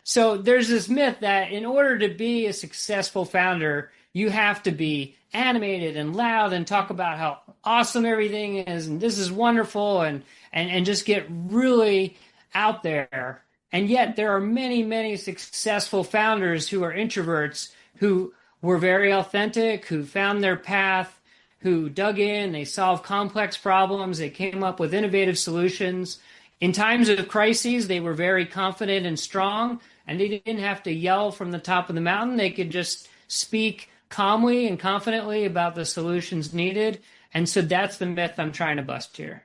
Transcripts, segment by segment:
So there's this myth that in order to be a successful founder, you have to be animated and loud and talk about how awesome everything is and this is wonderful and just get really out there. And yet there are many, many successful founders who are introverts who were very authentic, who found their path, who dug in, they solved complex problems, they came up with innovative solutions. In times of crises, they were very confident and strong, and they didn't have to yell from the top of the mountain. They could just speak calmly and confidently about the solutions needed. And so that's the myth I'm trying to bust here.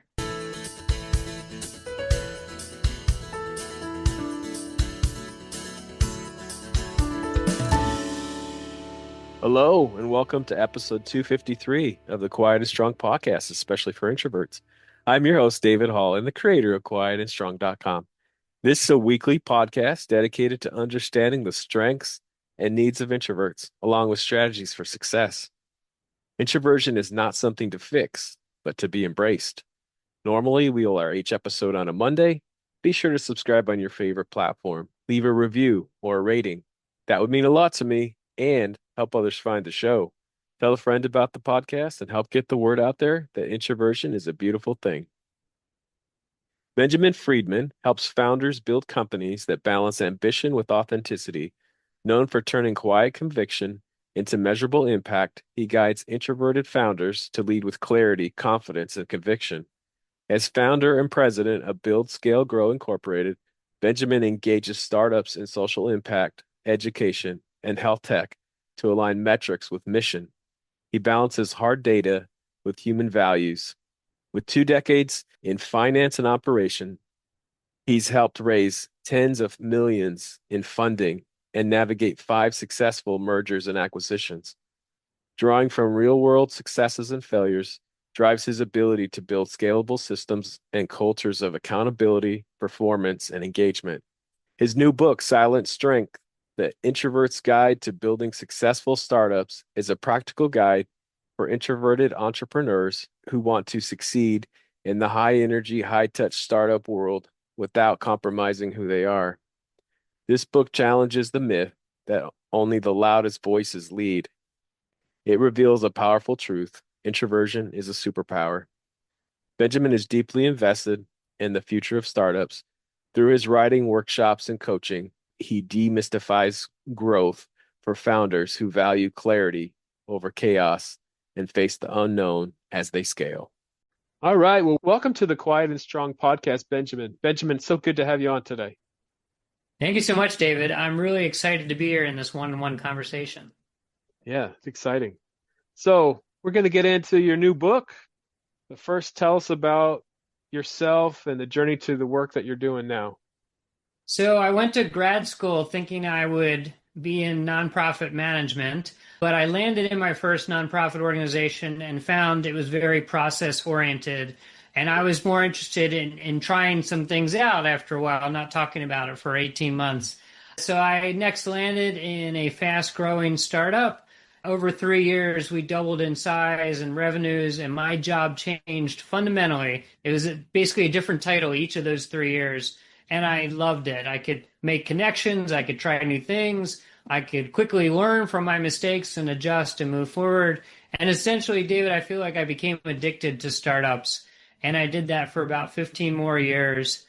Hello, and welcome to episode 253 of the Quiet and Strong podcast, especially for introverts. I'm your host, David Hall, and the creator of quietandstrong.com. This is a weekly podcast dedicated to understanding the strengths and needs of introverts, along with strategies for success. Introversion is not something to fix, but to be embraced. Normally, we will air each episode on a Monday. Be sure to subscribe on your favorite platform, leave a review or a rating. That would mean a lot to me and help others find the show. Tell a friend about the podcast and help get the word out there that introversion is a beautiful thing. Benjamin Friedman helps founders build companies that balance ambition with authenticity. Known for turning quiet conviction into measurable impact, he guides introverted founders to lead with clarity, confidence, and conviction. As founder and president of Build, Scale, Grow Incorporated, Benjamin engages startups in social impact, education, and health tech to align metrics with mission. He balances hard data with human values. With 2 decades in finance and operation, he's helped raise tens of millions in funding and navigate 5 successful mergers and acquisitions. Drawing from real-world successes and failures drives his ability to build scalable systems and cultures of accountability, performance, and engagement. His new book, Silent Strength, The Introvert's Guide to Building Successful Startups, is a practical guide for introverted entrepreneurs who want to succeed in the high-energy, high-touch startup world without compromising who they are. This book challenges the myth that only the loudest voices lead. It reveals a powerful truth: introversion is a superpower. Benjamin is deeply invested in the future of startups. Through his writing, workshops, and coaching, he demystifies growth for founders who value clarity over chaos and face the unknown as they scale. All right. Well, welcome to the Quiet and Strong podcast, Benjamin. Benjamin, so good to have you on today. Thank you so much, David. I'm really excited to be here in this one-on-one conversation. Yeah, it's exciting. So we're going to get into your new book. But first, tell us about yourself and the journey to the work that you're doing now. So I went to grad school thinking I would be in nonprofit management, but I landed in my first nonprofit organization and found it was very process-oriented. And I was more interested in trying some things out after a while, not talking about it for 18 months. So I next landed in a fast-growing startup. Over 3 years, we doubled in size and revenues, and my job changed fundamentally. It was basically a different title each of those 3 years. And I loved it. I could make connections. I could try new things. I could quickly learn from my mistakes and adjust and move forward. And essentially, David, I feel like I became addicted to startups. And I did that for about 15 more years.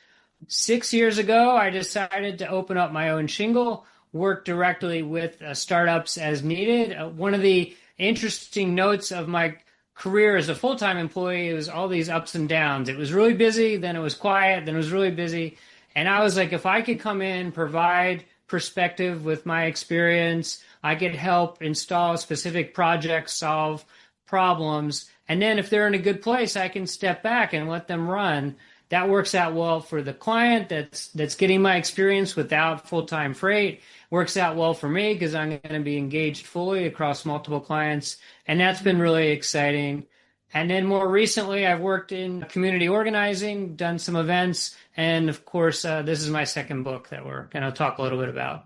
6 years ago, I decided to open up my own shingle, work directly with startups as needed. One of the interesting notes of my career as a full-time employee was all these ups and downs. It was really busy, then it was quiet, then it was really busy. And I was like, if I could come in, provide perspective with my experience, I could help install specific projects, solve problems. And then if they're in a good place, I can step back and let them run. That works out well for the client that's getting my experience without full-time freight. Works out well for me because I'm going to be engaged fully across multiple clients. And that's been really exciting. And then more recently, I've worked in community organizing, done some events, and of course, this is my second book that we're going to talk a little bit about.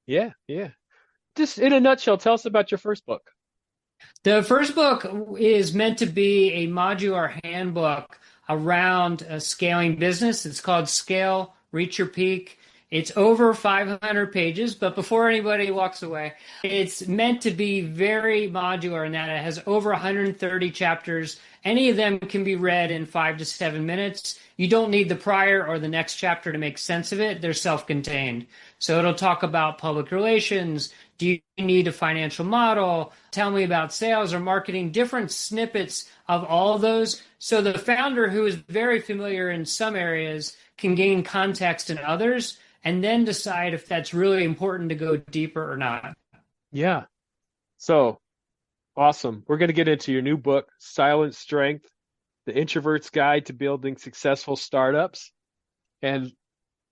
Yeah. Just in a nutshell, tell us about your first book. The first book is meant to be a modular handbook around scaling business. It's called Scale, Reach Your Peak. It's over 500 pages, but before anybody walks away, it's meant to be very modular in that it has over 130 chapters. Any of them can be read in 5 to 7 minutes. You don't need the prior or the next chapter to make sense of it. They're self-contained. So it'll talk about public relations. Do you need a financial model? Tell me about sales or marketing, different snippets of all of those. So the founder who is very familiar in some areas can gain context in others and then decide if that's really important to go deeper or not. Yeah. So awesome. We're going to get into your new book, Silent Strength, The Introvert's Guide to Building Successful Startups. And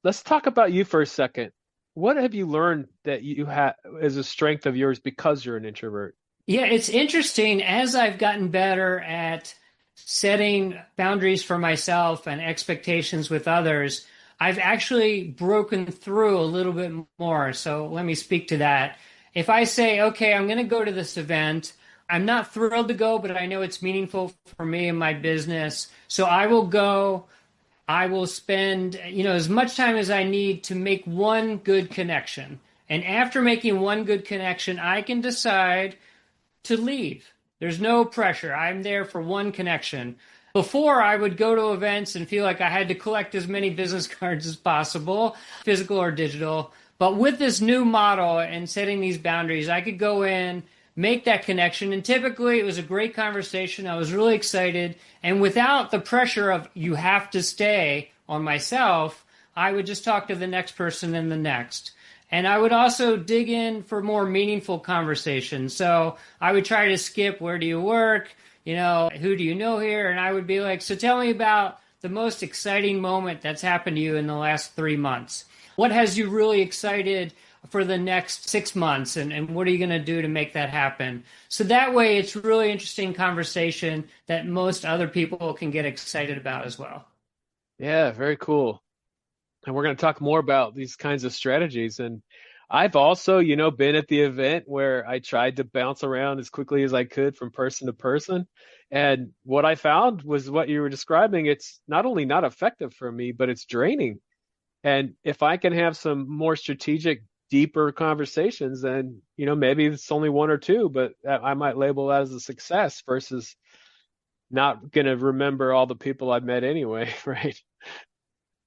let's talk about you for a second. What have you learned that you have as a strength of yours because you're an introvert? Yeah, it's interesting. As I've gotten better at setting boundaries for myself and expectations with others, I've actually broken through a little bit more. So let me speak to that. If I say, okay, I'm going to go to this event, I'm not thrilled to go, but I know it's meaningful for me and my business. So I will go. I will spend, as much time as I need to make one good connection. And after making one good connection, I can decide to leave. There's no pressure. I'm there for one connection. Before, I would go to events and feel like I had to collect as many business cards as possible, physical or digital. But with this new model and setting these boundaries, I could go in, make that connection. And typically, it was a great conversation. I was really excited. And without the pressure of you have to stay on myself, I would just talk to the next person and the next. And I would also dig in for more meaningful conversations. So I would try to skip, where do you work? Who do you know here? And I would be like, so tell me about the most exciting moment that's happened to you in the last 3 months. What has you really excited for the next 6 months? And what are you going to do to make that happen? So that way, it's really interesting conversation that most other people can get excited about as well. Yeah, very cool. And we're going to talk more about these kinds of strategies. And I've also, been at the event where I tried to bounce around as quickly as I could from person to person. And what I found was what you were describing. It's not only not effective for me, but it's draining. And if I can have some more strategic, deeper conversations, then, maybe it's only one or two, but I might label that as a success versus not going to remember all the people I've met anyway, right?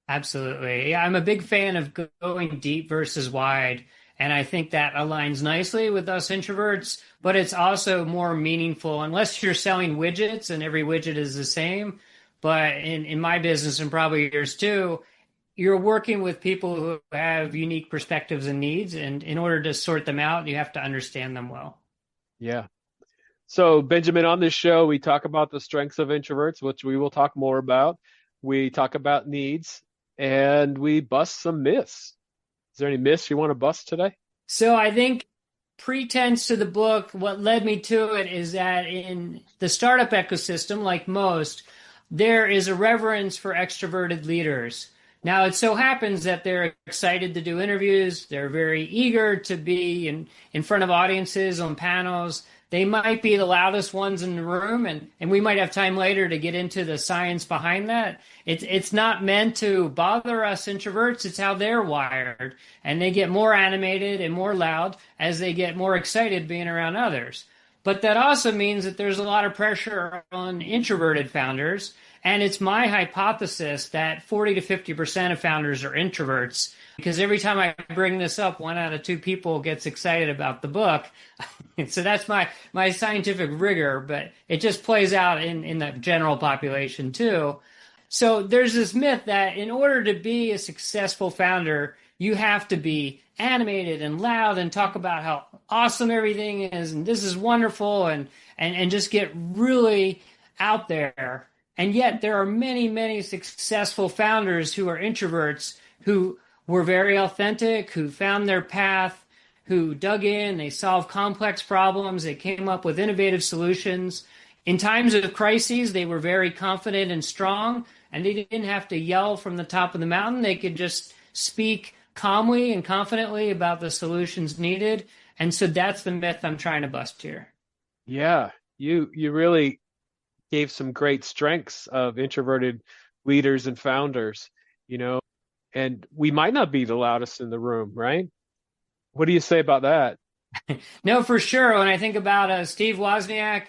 Absolutely. Yeah, I'm a big fan of going deep versus wide. And I think that aligns nicely with us introverts, but it's also more meaningful unless you're selling widgets and every widget is the same. But in my business and probably yours too, you're working with people who have unique perspectives and needs. And in order to sort them out, you have to understand them well. Yeah. So, Benjamin, on this show, we talk about the strengths of introverts, which we will talk more about. We talk about needs and we bust some myths. Is there any myths you want to bust today? So I think pretense to the book, what led me to it is that in the startup ecosystem, like most, there is a reverence for extroverted leaders. Now, it so happens that they're excited to do interviews. They're very eager to be in front of audiences on panels. They might be the loudest ones in the room, and we might have time later to get into the science behind that. It's not meant to bother us introverts. It's how they're wired. And they get more animated and more loud as they get more excited being around others. But that also means that there's a lot of pressure on introverted founders. And it's my hypothesis that 40 to 50% of founders are introverts. Because every time I bring this up, 1 out of 2 people gets excited about the book. So that's my scientific rigor, but it just plays out in the general population too. So there's this myth that in order to be a successful founder, you have to be animated and loud and talk about how awesome everything is and this is wonderful and just get really out there. And yet there are many, many successful founders who are introverts who were very authentic, who found their path, who dug in, they solved complex problems, they came up with innovative solutions. In times of crises, they were very confident and strong, and they didn't have to yell from the top of the mountain. They could just speak calmly and confidently about the solutions needed. And so that's the myth I'm trying to bust here. Yeah, you really gave some great strengths of introverted leaders and founders. You know, and we might not be the loudest in the room, right? What do you say about that? No, for sure. When I think about Steve Wozniak,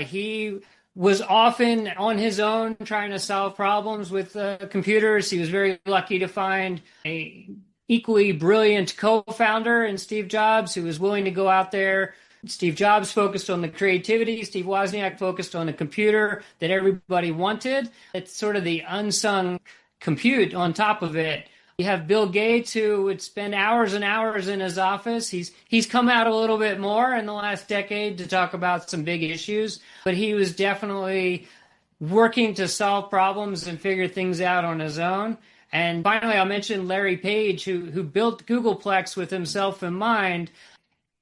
he was often on his own trying to solve problems with computers. He was very lucky to find a equally brilliant co-founder in Steve Jobs who was willing to go out there. Steve Jobs focused on the creativity. Steve Wozniak focused on the computer that everybody wanted. It's sort of the unsung compute on top of it. You have Bill Gates, who would spend hours and hours in his office. He's come out a little bit more in the last decade to talk about some big issues, but he was definitely working to solve problems and figure things out on his own. And finally, I'll mention Larry Page, who built Googleplex with himself in mind.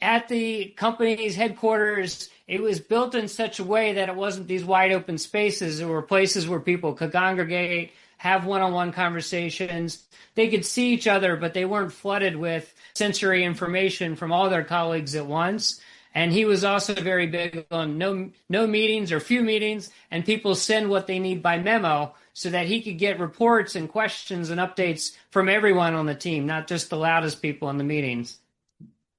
At the company's headquarters, it was built in such a way that it wasn't these wide open spaces. There were places where people could congregate, have one-on-one conversations. They could see each other, but they weren't flooded with sensory information from all their colleagues at once. And he was also very big on no meetings or few meetings, and people send what they need by memo so that he could get reports and questions and updates from everyone on the team, not just the loudest people in the meetings.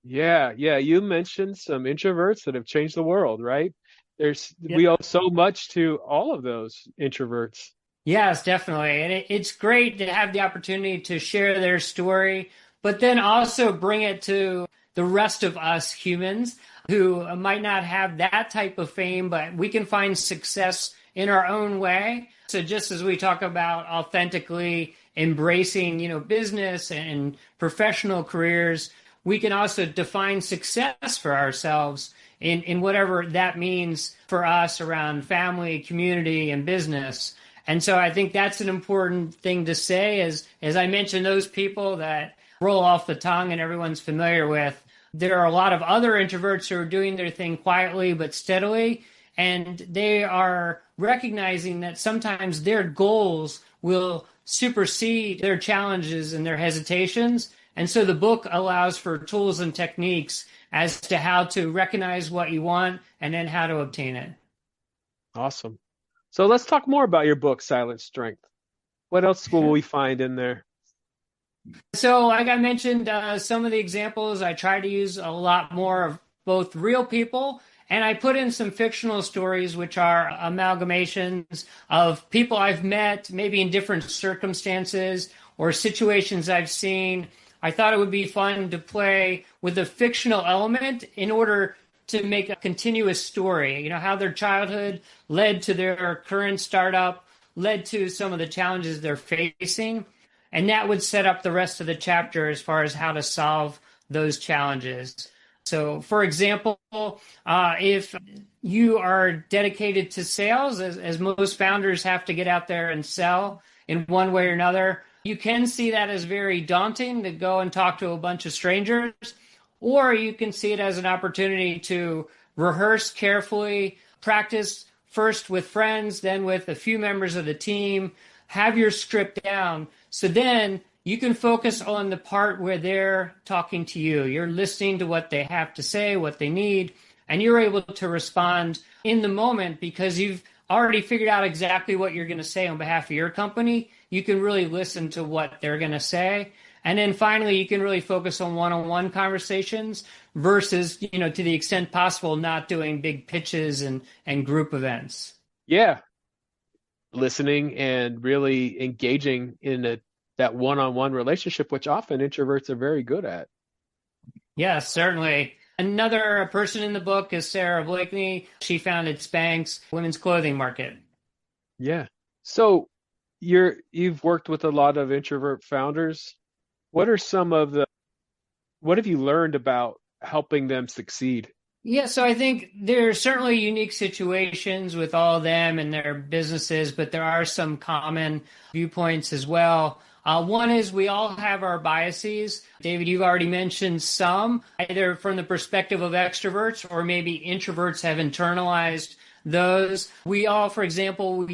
Yeah, yeah. You mentioned some introverts that have changed the world, right? Yeah. We owe so much to all of those introverts. Yes, definitely. And it's great to have the opportunity to share their story, but then also bring it to the rest of us humans who might not have that type of fame, but we can find success in our own way. So just as we talk about authentically embracing, business and professional careers, we can also define success for ourselves in whatever that means for us around family, community, and business. And so I think that's an important thing to say as I mentioned, those people that roll off the tongue and everyone's familiar with. There are a lot of other introverts who are doing their thing quietly but steadily, and they are recognizing that sometimes their goals will supersede their challenges and their hesitations. And so the book allows for tools and techniques as to how to recognize what you want and then how to obtain it. Awesome. So let's talk more about your book, Silent Strength. What else will we find in there? So, like I mentioned, some of the examples, I try to use a lot more of both real people, and I put in some fictional stories, which are amalgamations of people I've met, maybe in different circumstances or situations I've seen. I thought it would be fun to play with a fictional element in order to make a continuous story, how their childhood led to their current startup, led to some of the challenges they're facing. And that would set up the rest of the chapter as far as how to solve those challenges. So, for example, if you are dedicated to sales, as most founders have to get out there and sell in one way or another, you can see that as very daunting to go and talk to a bunch of strangers, or you can see it as an opportunity to rehearse carefully, practice first with friends, then with a few members of the team, have your script down. So then you can focus on the part where they're talking to you. You're listening to what they have to say, what they need, and you're able to respond in the moment because you've already figured out exactly what you're going to say on behalf of your company. You can really listen to what they're going to say. And then finally, you can really focus on one-on-one conversations versus, to the extent possible, not doing big pitches and group events. Yeah. Listening and really engaging in that one-on-one relationship, which often introverts are very good at. Yes, certainly. Another person in the book is Sarah Blakeney. She founded Spanx, women's clothing market. Yeah. So you've worked with a lot of introvert founders. What have you learned about helping them succeed? Yeah, so I think there are certainly unique situations with all of them and their businesses, but there are some common viewpoints as well. One is we all have our biases. David, you've already mentioned some, either from the perspective of extroverts or maybe introverts have internalized those. We all, for example,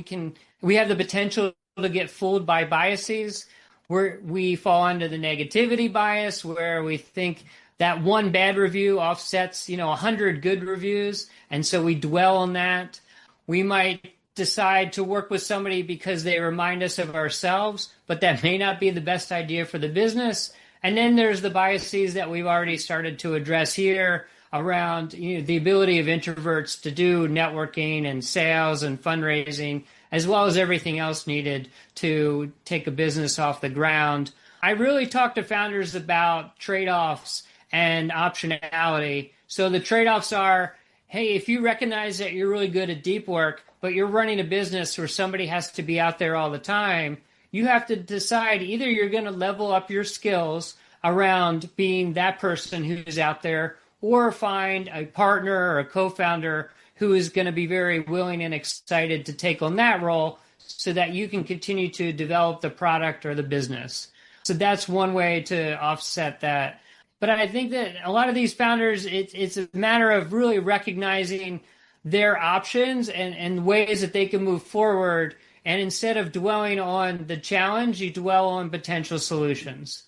we have the potential to get fooled by biases where we fall under the negativity bias, where we think that one bad review offsets, 100 good reviews. And so we dwell on that. We might decide to work with somebody because they remind us of ourselves, but that may not be the best idea for the business. And then there's the biases that we've already started to address here around the ability of introverts to do networking and sales and fundraising, as well as everything else needed to take a business off the ground. I really talk to founders about trade-offs and optionality. So the trade-offs are, hey, if you recognize that you're really good at deep work, but you're running a business where somebody has to be out there all the time, you have to decide either you're going to level up your skills around being that person who's out there, or find a partner or a co-founder who is going to be very willing and excited to take on that role so that you can continue to develop the product or the business. So that's one way to offset that. But I think that a lot of these founders, it's a matter of really recognizing their options and ways that they can move forward. And instead of dwelling on the challenge, you dwell on potential solutions.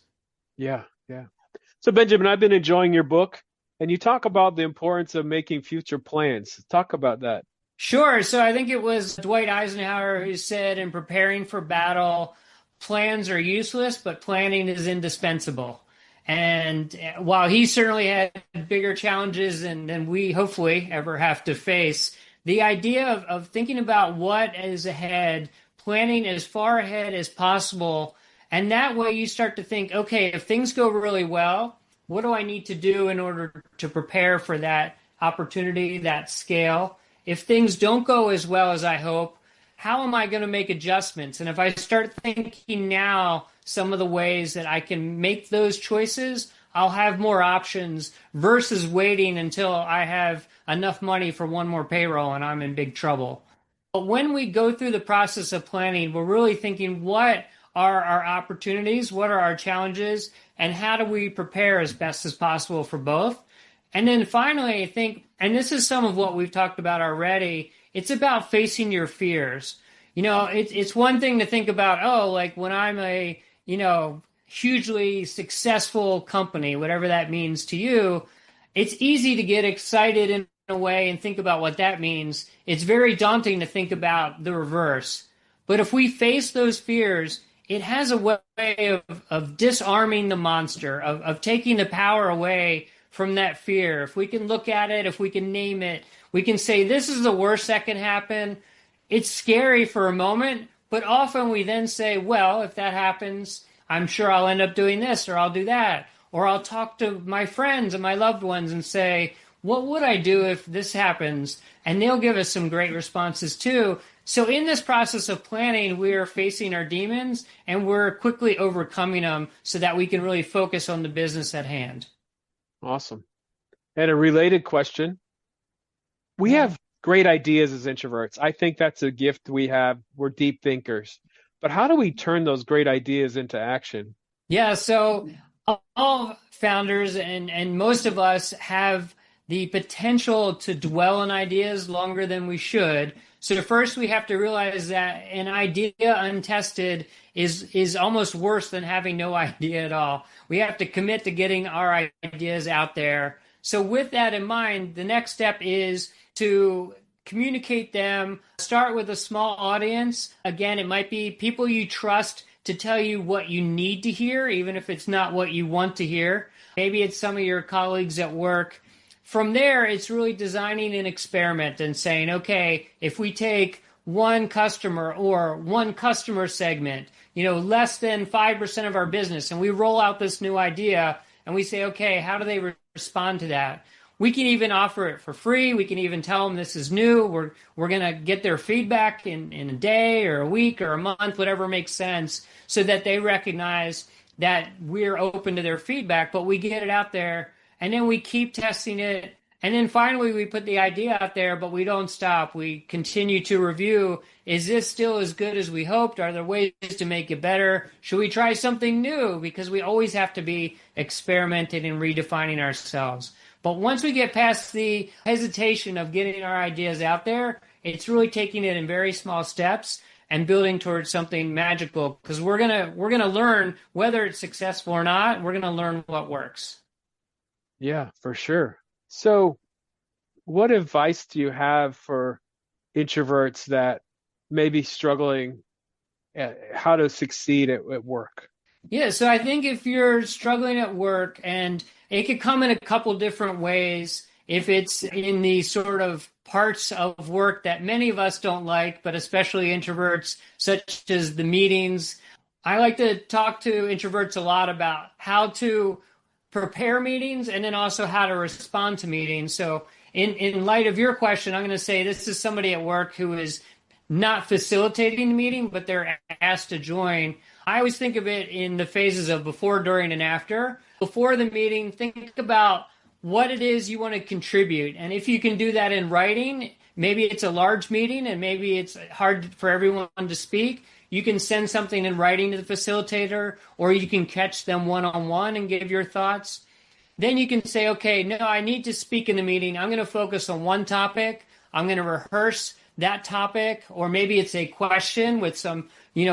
Yeah, yeah. So Benjamin, I've been enjoying your book, and you talk about the importance of making future plans. Talk about that. Sure. So I think it was Dwight Eisenhower who said, in preparing for battle, plans are useless, but planning is indispensable. And while he certainly had bigger challenges than we hopefully ever have to face, the idea of thinking about what is ahead, planning as far ahead as possible, and that way you start to think, okay, if things go really well, what do I need to do in order to prepare for that opportunity, that scale? If things don't go as well as I hope, how am I going to make adjustments? And if I start thinking now some of the ways that I can make those choices, I'll have more options versus waiting until I have enough money for one more payroll and I'm in big trouble. But when we go through the process of planning, we're really thinking, what are our opportunities? What are our challenges? And how do we prepare as best as possible for both? And then finally, I think, and this is some of what we've talked about already, it's about facing your fears. It's one thing to think about, oh, like when I'm a, hugely successful company, whatever that means to you, it's easy to get excited in a way and think about what that means. It's very daunting to think about the reverse. But if we face those fears, it has a way of disarming the monster, of taking the power away from that fear. If we can look at it, if we can name it, we can say, this is the worst that can happen. It's scary for a moment, but often we then say, well, if that happens, I'm sure I'll end up doing this, or I'll do that. Or I'll talk to my friends and my loved ones and say, what would I do if this happens? And they'll give us some great responses too. So in this process of planning, we are facing our demons and we're quickly overcoming them so that we can really focus on the business at hand. Awesome. And a related question. We have great ideas as introverts. I think that's a gift we have. We're deep thinkers. But how do we turn those great ideas into action? Yeah, so all founders and most of us have the potential to dwell on ideas longer than we should. So first we have to realize that an idea untested is almost worse than having no idea at all. We have to commit to getting our ideas out there. So with that in mind, the next step is to communicate them. Start with a small audience. Again, it might be people you trust to tell you what you need to hear, even if it's not what you want to hear. Maybe it's some of your colleagues at work. From there, it's really designing an experiment and saying, okay, if we take one customer or one customer segment, less than 5% of our business, and we roll out this new idea and we say, okay, how do they respond to that? We can even offer it for free. We can even tell them this is new. We're going to get their feedback in a day or a week or a month, whatever makes sense, so that they recognize that we're open to their feedback, but we get it out there and then we keep testing it. And then finally, we put the idea out there, but we don't stop. We continue to review. Is this still as good as we hoped? Are there ways to make it better? Should we try something new? Because we always have to be experimenting and redefining ourselves. But once we get past the hesitation of getting our ideas out there, it's really taking it in very small steps and building towards something magical. Because we're gonna learn whether it's successful or not. We're gonna learn what works. Yeah, for sure. So what advice do you have for introverts that maybe struggling at how to succeed at work? Yeah, so I think if you're struggling at work, and it could come in a couple different ways, if it's in the sort of parts of work that many of us don't like, but especially introverts, such as the meetings. I like to talk to introverts a lot about how to prepare meetings and then also how to respond to meetings. So in light of your question, I'm going to say this is somebody at work who is not facilitating the meeting, but they're asked to join. I always think of it in the phases of before, during, and after. Before the meeting, think about what it is you want to contribute. And if you can do that in writing, maybe it's a large meeting and maybe it's hard for everyone to speak. You can send something in writing to the facilitator, or you can catch them one-on-one and give your thoughts. Then you can say, okay, no, I need to speak in the meeting. I'm going to focus on one topic. I'm going to rehearse that topic, or maybe it's a question with some,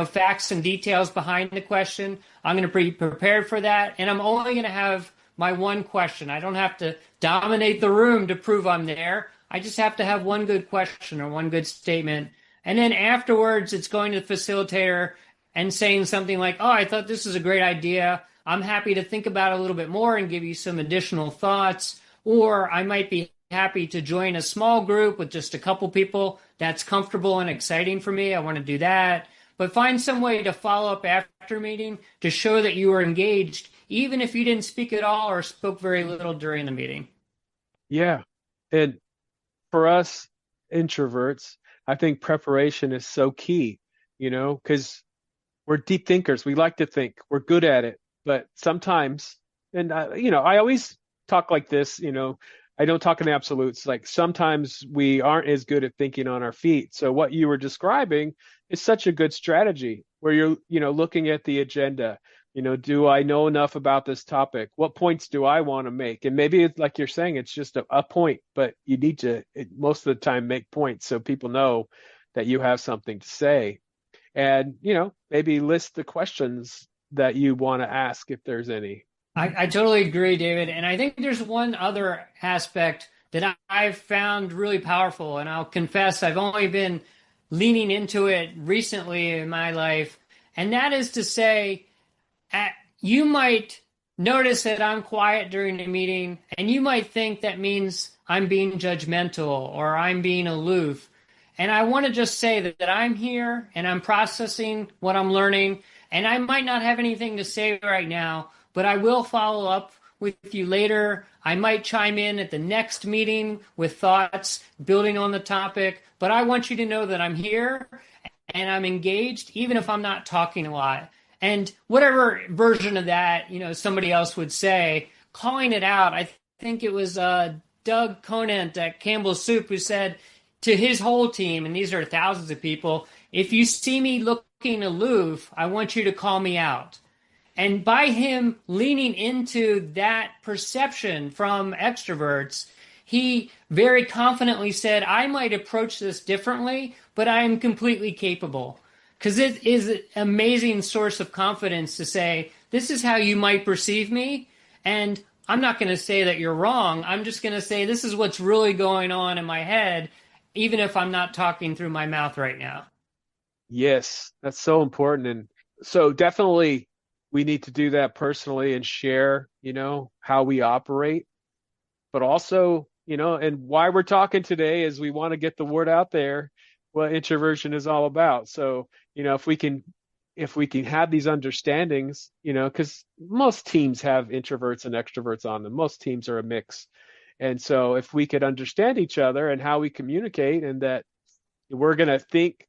facts and details behind the question. I'm going to be prepared for that, and I'm only going to have my one question. I don't have to dominate the room to prove I'm there. I just have to have one good question or one good statement. And then afterwards, it's going to the facilitator and saying something like, oh, I thought this was a great idea. I'm happy to think about it a little bit more and give you some additional thoughts. Or I might be happy to join a small group with just a couple people. That's comfortable and exciting for me. I want to do that. But find some way to follow up after a meeting to show that you were engaged, even if you didn't speak at all or spoke very little during the meeting. Yeah. And for us introverts, I think preparation is so key, because we're deep thinkers. We like to think. We're good at it. But sometimes, and I always talk like this, I don't talk in absolutes. Like sometimes we aren't as good at thinking on our feet. So what you were describing is such a good strategy where you're, looking at the agenda. Do I know enough about this topic? What points do I want to make? And maybe it's like you're saying, it's just a point, but you need to most of the time make points so people know that you have something to say. And, maybe list the questions that you want to ask if there's any. I totally agree, David. And I think there's one other aspect that I've found really powerful. And I'll confess, I've only been leaning into it recently in my life. And that is to say, you might notice that I'm quiet during a meeting, and you might think that means I'm being judgmental or I'm being aloof. And I want to just say that I'm here and I'm processing what I'm learning. And I might not have anything to say right now, but I will follow up with you later. I might chime in at the next meeting with thoughts building on the topic. But I want you to know that I'm here and I'm engaged, even if I'm not talking a lot. And whatever version of that, somebody else would say, calling it out. I think it was Doug Conant at Campbell's Soup who said to his whole team, and these are thousands of people, if you see me looking aloof, I want you to call me out. And by him leaning into that perception from extroverts, he very confidently said, I might approach this differently, but I am completely capable. Because it is an amazing source of confidence to say, this is how you might perceive me. And I'm not going to say that you're wrong. I'm just going to say this is what's really going on in my head, even if I'm not talking through my mouth right now. Yes, that's so important. And so definitely we need to do that personally and share, how we operate. But also, and why we're talking today is we want to get the word out there what introversion is all about. So, if we can have these understandings, because most teams have introverts and extroverts on them. Most teams are a mix. And so if we could understand each other and how we communicate and that we're going to think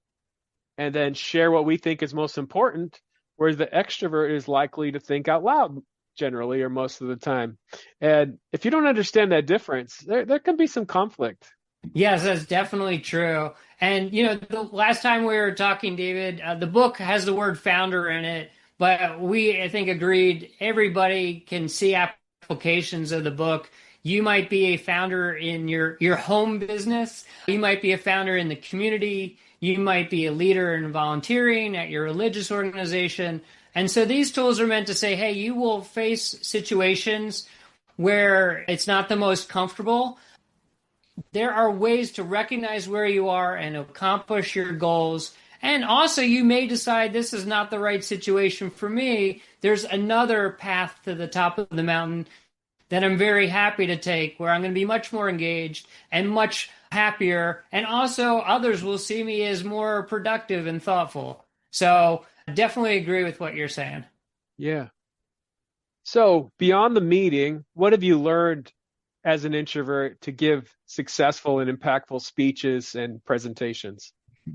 and then share what we think is most important, whereas the extrovert is likely to think out loud generally or most of the time. And if you don't understand that difference, there can be some conflict. Yes, that's definitely true. And, the last time we were talking, David, the book has the word founder in it, but I think, agreed everybody can see applications of the book. You might be a founder in your home business. You might be a founder in the community. You might be a leader in volunteering at your religious organization. And so these tools are meant to say, hey, you will face situations where it's not the most comfortable. there are ways to recognize where you are and accomplish your goals. And also, you may decide this is not the right situation for me. There's another path to the top of the mountain that I'm very happy to take, where I'm going to be much more engaged and much happier. And also, others will see me as more productive and thoughtful. So, I definitely agree with what you're saying. Yeah. So beyond the meeting, what have you learned as an introvert to give successful and impactful speeches and presentations?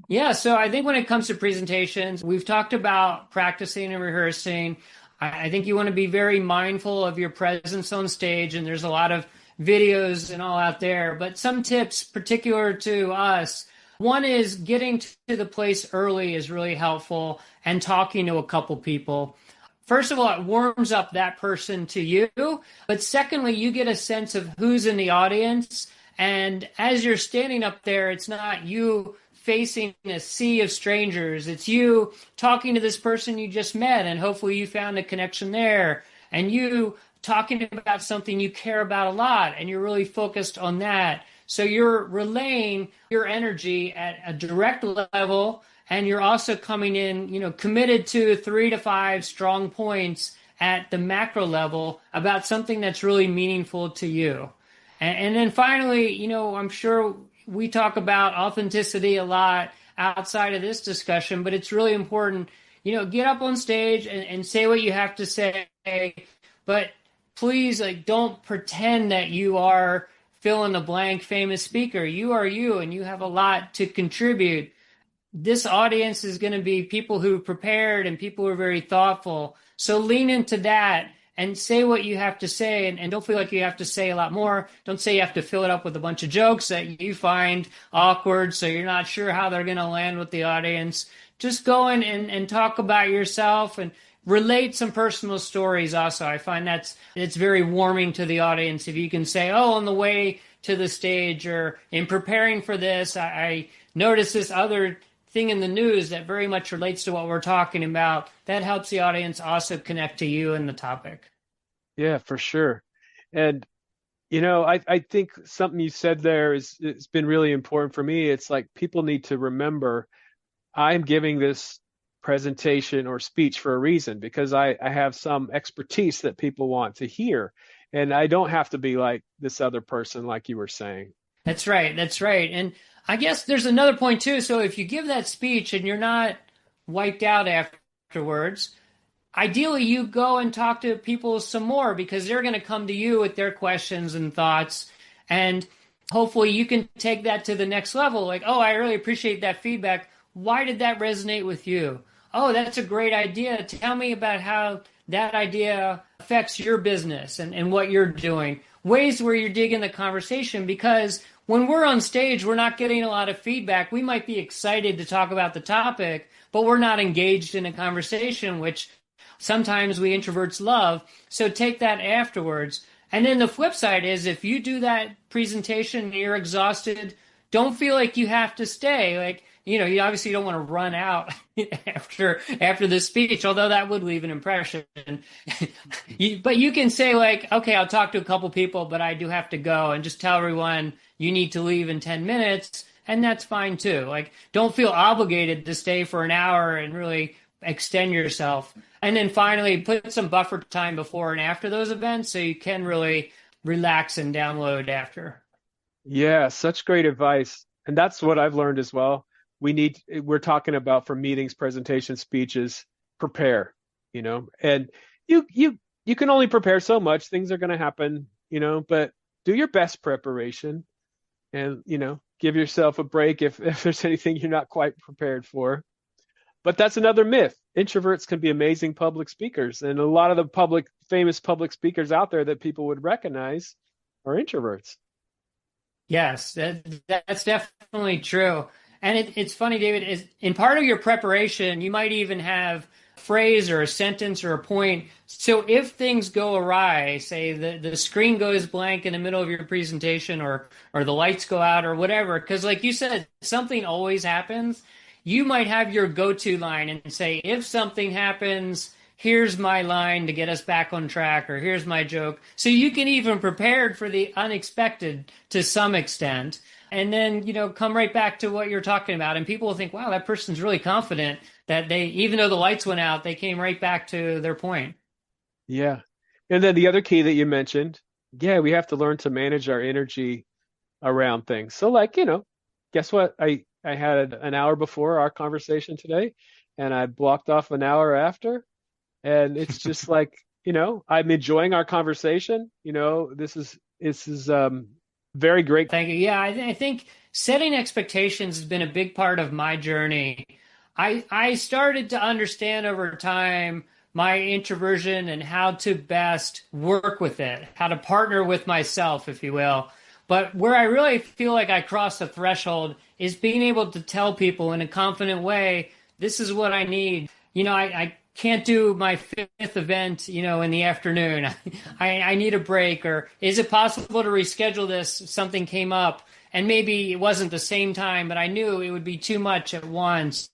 Yeah, so I think when it comes to presentations, we've talked about practicing and rehearsing. I think you want to be very mindful of your presence on stage, and there's a lot of videos and all out there. But some tips particular to us, one is getting to the place early is really helpful, and talking to a couple people. First of all, it warms up that person to you. But secondly, you get a sense of who's in the audience. And as you're standing up there, it's not you facing a sea of strangers. It's you talking to this person you just met, and hopefully you found a connection there. And you talking about something you care about a lot, and you're really focused on that. So you're relaying your energy at a direct level, and you're also coming in, committed to 3 to 5 strong points at the macro level about something that's really meaningful to you. And then finally, I'm sure we talk about authenticity a lot outside of this discussion, but it's really important, get up on stage and say what you have to say, but please, don't pretend that you are fill in the blank famous speaker. You are you, and you have a lot to contribute. This audience is going to be people who prepared and people who are very thoughtful. So lean into that and say what you have to say, and don't feel like you have to say a lot more. Don't say you have to fill it up with a bunch of jokes that you find awkward, so you're not sure how they're going to land with the audience. Just go in and talk about yourself and relate some personal stories also. I find it's very warming to the audience if you can say, oh, on the way to the stage or in preparing for this, I noticed this other thing in the news that very much relates to what we're talking about. That helps the audience also connect to you and the topic. Yeah, for sure. And I think something you said there it's been really important for me. It's like people need to remember I'm giving this presentation or speech for a reason because I have some expertise that people want to hear. And I don't have to be like this other person, like you were saying. That's right. That's right. And I guess there's another point too. So if you give that speech and you're not wiped out afterwards, ideally you go and talk to people some more because they're going to come to you with their questions and thoughts. And hopefully you can take that to the next level. Like, oh, I really appreciate that feedback. Why did that resonate with you? Oh, that's a great idea. Tell me about how that idea affects your business and what you're doing. Ways where you're digging the conversation, because when we're on stage, we're not getting a lot of feedback. We might be excited to talk about the topic, but we're not engaged in a conversation, which sometimes we introverts love. So take that afterwards. And then the flip side is if you do that presentation and you're exhausted, don't feel like you have to stay. Like, you obviously don't want to run out after the speech, although that would leave an impression. But you can say like, okay, I'll talk to a couple people, but I do have to go, and just tell everyone you need to leave in 10 minutes, and that's fine too. Like, don't feel obligated to stay for an hour and really extend yourself. And then finally, put some buffer time before and after those events so you can really relax and download after. Yeah, such great advice. And that's what I've learned as well. We're talking about for meetings, presentations, speeches, prepare, and you can only prepare so much. Things are going to happen, but do your best preparation and, give yourself a break if there's anything you're not quite prepared for. But that's another myth. Introverts can be amazing public speakers. And a lot of the famous public speakers out there that people would recognize are introverts. Yes, that's definitely true. And it's funny, David, is in part of your preparation, you might even have a phrase or a sentence or a point. So if things go awry, say the screen goes blank in the middle of your presentation or the lights go out or whatever, because like you said, something always happens. You might have your go-to line and say, if something happens, here's my line to get us back on track, or here's my joke. So you can even prepared for the unexpected to some extent. And then, come right back to what you're talking about. And people will think, wow, that person's really confident that even though the lights went out, they came right back to their point. Yeah. And then the other key that you mentioned, yeah, we have to learn to manage our energy around things. So like, guess what? I had an hour before our conversation today, and I blocked off an hour after, and it's just like, I'm enjoying our conversation. This is very great. Thank you. Yeah, I think setting expectations has been a big part of my journey. I started to understand over time my introversion and how to best work with it, how to partner with myself, if you will. But where I really feel like I crossed the threshold is being able to tell people in a confident way, this is what I need. I can't do my fifth event, in the afternoon. I need a break. Or is it possible to reschedule this if something came up? And maybe it wasn't the same time, but I knew it would be too much at once.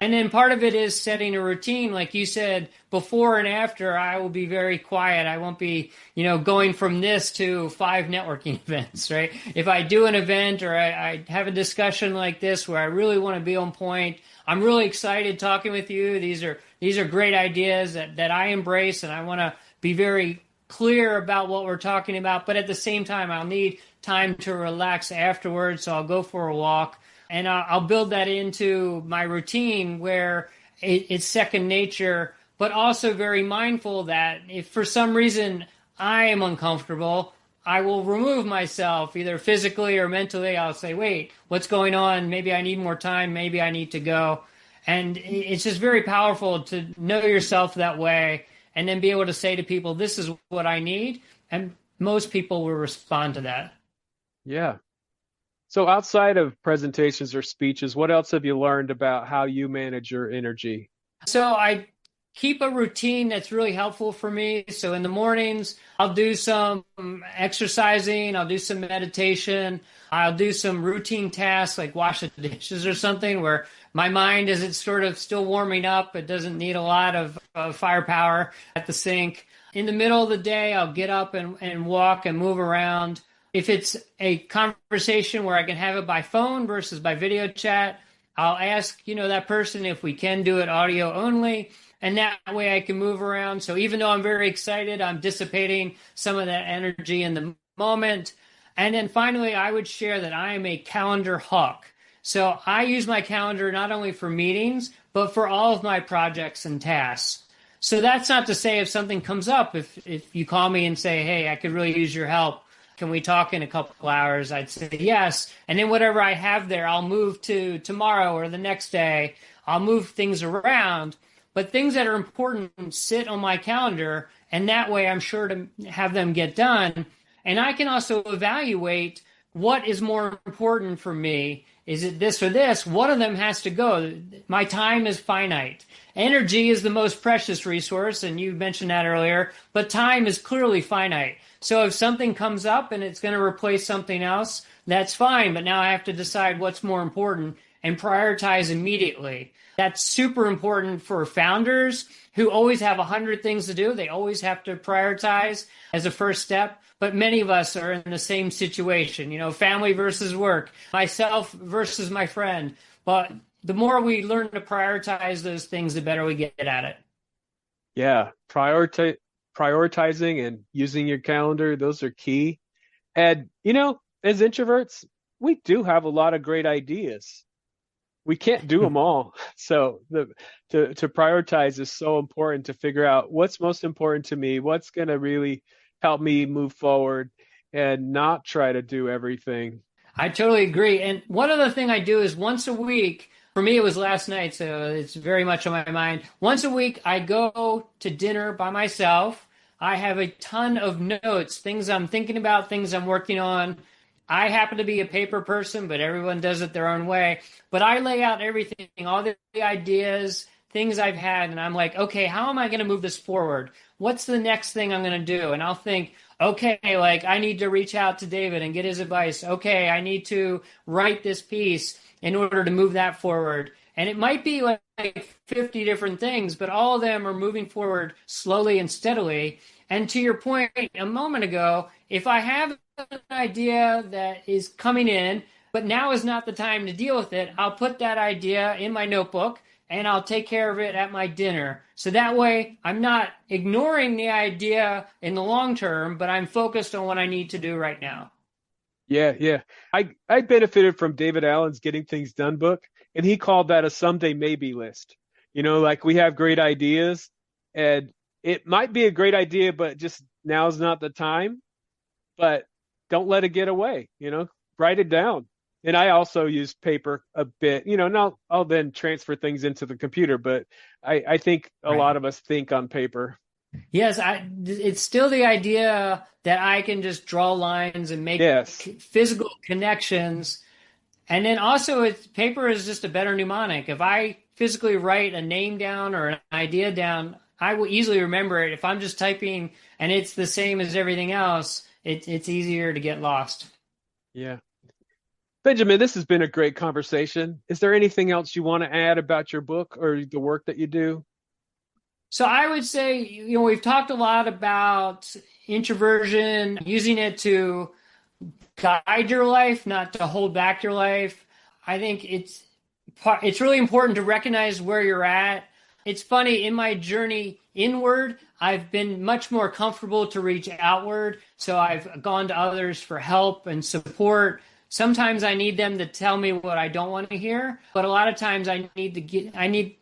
And then part of it is setting a routine. Like you said, before and after, I will be very quiet. I won't be, going from this to 5 networking events, right? If I do an event or I have a discussion like this where I really want to be on point, I'm really excited talking with you. These are great ideas that I embrace, and I want to be very clear about what we're talking about. But at the same time, I'll need time to relax afterwards, so I'll go for a walk. And I'll build that into my routine where it's second nature, but also very mindful that if for some reason I am uncomfortable, I will remove myself either physically or mentally. I'll say, wait, what's going on? Maybe I need more time. Maybe I need to go. And it's just very powerful to know yourself that way and then be able to say to people, this is what I need. And most people will respond to that. Yeah. So outside of presentations or speeches, what else have you learned about how you manage your energy? So I keep a routine that's really helpful for me. So in the mornings, I'll do some exercising, I'll do some meditation, I'll do some routine tasks like wash the dishes or something where my mind, as it's sort of still warming up, it doesn't need a lot of firepower at the sink. In the middle of the day, I'll get up and walk and move around. If it's a conversation where I can have it by phone versus by video chat, I'll ask, that person if we can do it audio only. And that way I can move around. So even though I'm very excited, I'm dissipating some of that energy in the moment. And then finally, I would share that I am a calendar hawk. So I use my calendar not only for meetings, but for all of my projects and tasks. So that's not to say if something comes up, if you call me and say, hey, I could really use your help, can we talk in a couple hours? I'd say yes. And then whatever I have there, I'll move to tomorrow or the next day. I'll move things around. But things that are important sit on my calendar, and that way I'm sure to have them get done. And I can also evaluate what is more important for me. Is it this or this? One of them has to go. My time is finite. Energy is the most precious resource, and you mentioned that earlier, but time is clearly finite. So if something comes up and it's going to replace something else, that's fine. But now I have to decide what's more important and prioritize immediately. That's super important for founders who always have 100 things to do. They always have to prioritize as a first step. But many of us are in the same situation, family versus work, myself versus my friend. But the more we learn to prioritize those things, the better we get at it. Yeah, prioritizing and using your calendar, those are key. And, as introverts, we do have a lot of great ideas. We can't do them all. So to prioritize is so important, to figure out what's most important to me, what's going to really help me move forward, and not try to do everything. I totally agree. And one other thing I do is once a week, for me it was last night, so it's very much on my mind. Once a week, I go to dinner by myself. I have a ton of notes, things I'm thinking about, things I'm working on. I happen to be a paper person, but everyone does it their own way. But I lay out everything, all the ideas, things I've had, and I'm like, okay, how am I going to move this forward? What's the next thing I'm going to do? And I'll think, okay, like I need to reach out to David and get his advice. Okay, I need to write this piece in order to move that forward. And it might be like 50 different things, but all of them are moving forward slowly and steadily. And to your point a moment ago, if I have an idea that is coming in, but now is not the time to deal with it, I'll put that idea in my notebook and I'll take care of it at my dinner. So that way I'm not ignoring the idea in the long term, but I'm focused on what I need to do right now. Yeah, yeah. I benefited from David Allen's Getting Things Done book, and he called that a someday maybe list. Like we have great ideas, and it might be a great idea, but just now's not the time. But don't let it get away. Write it down. And I also use paper a bit, and I'll then transfer things into the computer, but I think a Right. lot of us think on paper. Yes, it's still the idea that I can just draw lines and make Yes. physical connections. And then also, paper is just a better mnemonic. If I physically write a name down or an idea down, I will easily remember it. If I'm just typing and it's the same as everything else, it's easier to get lost. Yeah. Benjamin, this has been a great conversation. Is there anything else you want to add about your book or the work that you do? So I would say, we've talked a lot about introversion, using it to guide your life, not to hold back your life. I think it's really important to recognize where you're at. It's funny, in my journey inward, I've been much more comfortable to reach outward. So I've gone to others for help and support. Sometimes I need them to tell me what I don't want to hear, but a lot of times I need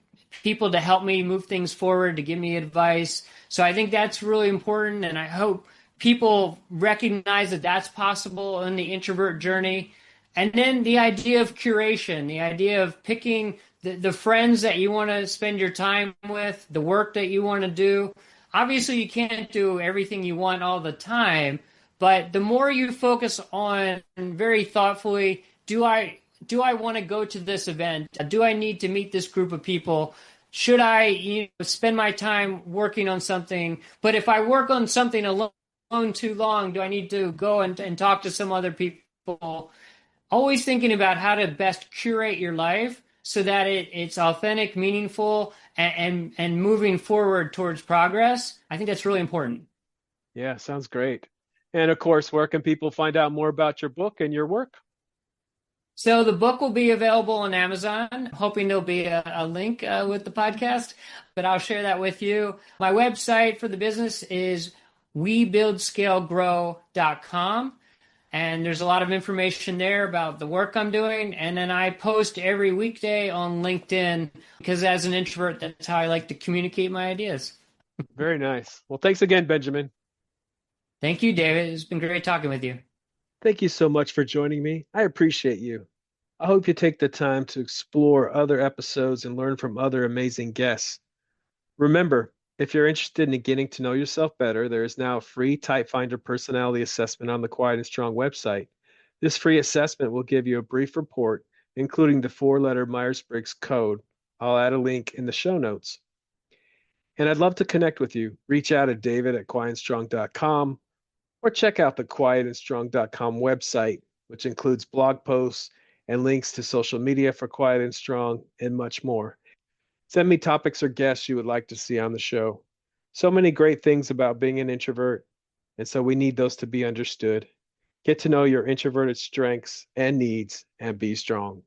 people to help me move things forward, to give me advice. So I think that's really important, and I hope people recognize that that's possible in the introvert journey. And then the idea of curation, the idea of picking the friends that you want to spend your time with, the work that you want to do. Obviously, you can't do everything you want all the time, but the more you focus on very thoughtfully, do I want to go to this event? Do I need to meet this group of people? Should I spend my time working on something? But if I work on something alone too long, do I need to go and talk to some other people? Always thinking about how to best curate your life so that it's authentic, meaningful, and moving forward towards progress. I think that's really important. Yeah, sounds great. And of course, where can people find out more about your book and your work? So the book will be available on Amazon. Hoping there'll be a link with the podcast, but I'll share that with you. My website for the business is webuildscalegrow.com. And there's a lot of information there about the work I'm doing. And then I post every weekday on LinkedIn because as an introvert, that's how I like to communicate my ideas. Very nice. Well, thanks again, Benjamin. Thank you, David. It's been great talking with you. Thank you so much for joining me. I appreciate you. I hope you take the time to explore other episodes and learn from other amazing guests. Remember, if you're interested in getting to know yourself better, there is now a free Type Finder personality assessment on the Quiet and Strong website. This free assessment will give you a brief report, including the four-letter Myers-Briggs code. I'll add a link in the show notes. And I'd love to connect with you. Reach out at david@quietandstrong.com or check out the quietandstrong.com website, which includes blog posts and links to social media for Quiet and Strong and much more. Send me topics or guests you would like to see on the show. So many great things about being an introvert, and so we need those to be understood. Get to know your introverted strengths and needs and be strong.